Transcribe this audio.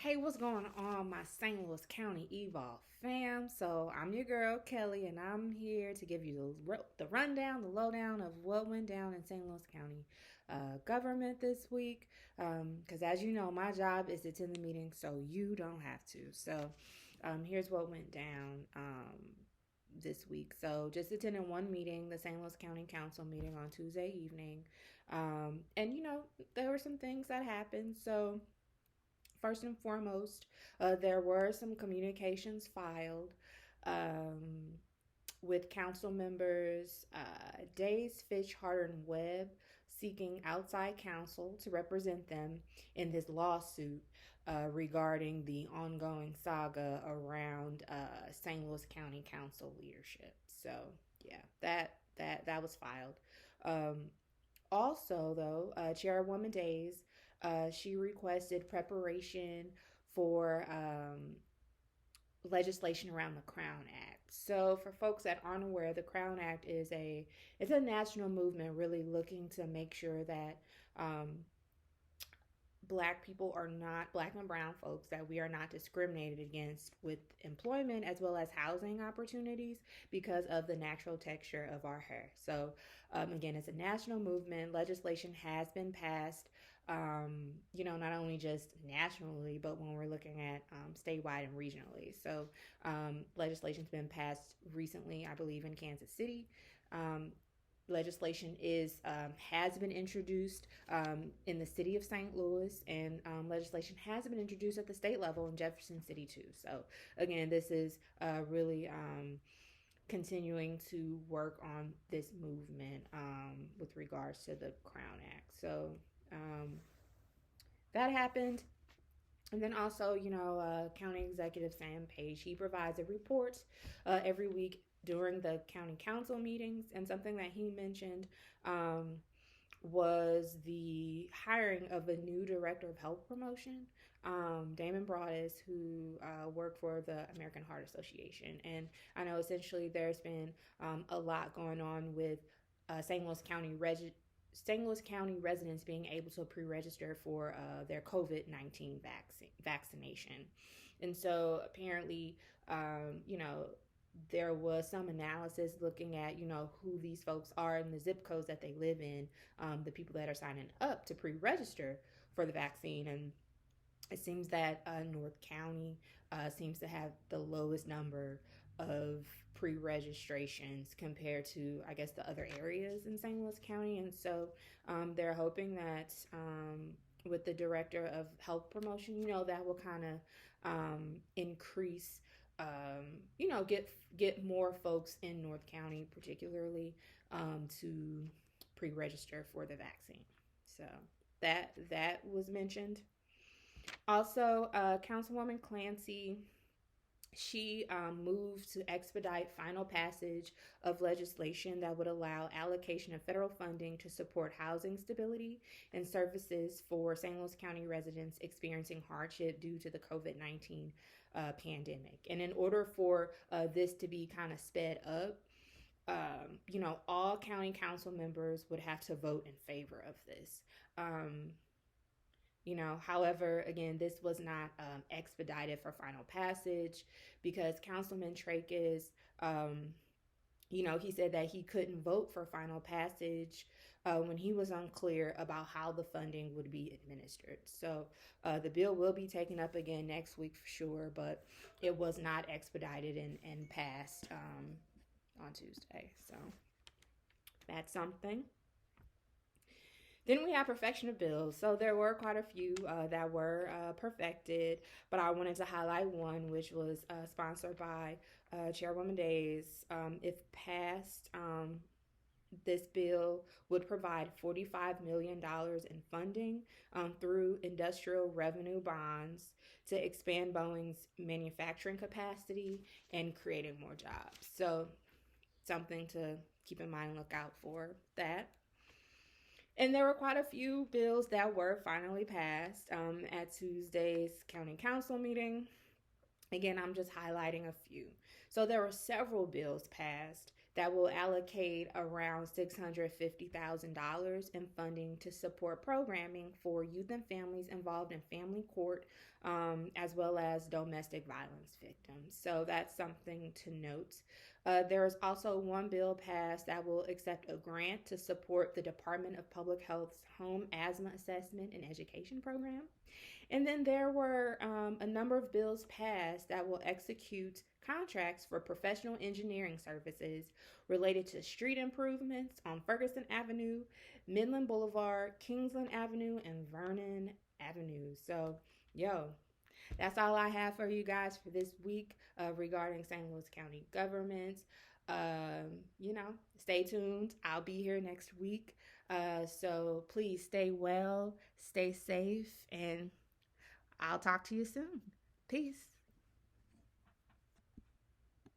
Hey, what's going on, my St. Louis County Evolve fam? So, I'm your girl, Kelly, and I'm here to give you the rundown, the lowdown of what went down in St. Louis County government this week. Because, as you know, my job is to attend the meeting, so you don't have to. So, here's what went down this week. So, just attending one meeting, the St. Louis County Council meeting on Tuesday evening. And there were some things that happened. So, first and foremost, there were some communications filed um, with council members Days, Fitch, Harder, and Webb seeking outside counsel to represent them in this lawsuit regarding the ongoing saga around St. Louis County Council leadership. So, yeah, that was filed. Um, Also, though, Chairwoman Days, she requested preparation for legislation around the Crown Act. So, for folks that aren't aware, the Crown Act is it's a national movement really looking to make sure that black people are not black and brown folks that we are not discriminated against with employment as well as housing opportunities because of the natural texture of our hair. So again, it's a national movement. Legislation has been passed, not only just nationally but when we're looking at statewide and regionally. So legislation's been passed recently, I believe, in Kansas City. Legislation has been introduced in the city of St. Louis, and legislation has been introduced at the state level in Jefferson City too. So again, this is really continuing to work on this movement with regards to the Crown Act. So that happened. And then also, County Executive Sam Page, he provides a report every week during the county council meetings. And something that he mentioned was the hiring of a new director of health promotion, Damon Broadus, who worked for the American Heart Association. And I know essentially there's been a lot going on with St. Louis County residents being able to pre-register for their COVID-19 vaccination. And so apparently, there was some analysis looking at, who these folks are and the zip codes that they live in, the people that are signing up to pre-register for the vaccine. And it seems that North County seems to have the lowest number of pre-registrations compared to, I guess, the other areas in St. Louis County. And so they're hoping that with the director of health promotion, that will kind of increase, get more folks in North County, particularly to pre-register for the vaccine. So that was mentioned. Also, Councilwoman Clancy, she moved to expedite final passage of legislation that would allow allocation of federal funding to support housing stability and services for St. Louis County residents experiencing hardship due to the COVID-19 pandemic. And in order for this to be kind of sped up, all county council members would have to vote in favor of this. However, again, this was not expedited for final passage because Councilman Tracus, he said that he couldn't vote for final passage when he was unclear about how the funding would be administered. So the bill will be taken up again next week for sure, but it was not expedited and passed on Tuesday. So that's something. Then we have perfection of bills. So there were quite a few that were perfected, but I wanted to highlight one, which was sponsored by Chairwoman Days. If passed, this bill would provide $45 million in funding through industrial revenue bonds to expand Boeing's manufacturing capacity and creating more jobs. So something to keep in mind, look out for that. And there were quite a few bills that were finally passed at Tuesday's county council meeting. Again, I'm just highlighting a few. So there were several bills passed that will allocate around $650,000 in funding to support programming for youth and families involved in family court, as well as domestic violence victims. So that's something to note. There is also one bill passed that will accept a grant to support the Department of Public Health's home asthma assessment and education program. And then there were a number of bills passed that will execute contracts for professional engineering services related to street improvements on Ferguson Avenue, Midland Boulevard, Kingsland Avenue, and Vernon Avenue. So, that's all I have for you guys for this week regarding St. Louis County government. Stay tuned. I'll be here next week. So please stay well, stay safe, and I'll talk to you soon. Peace.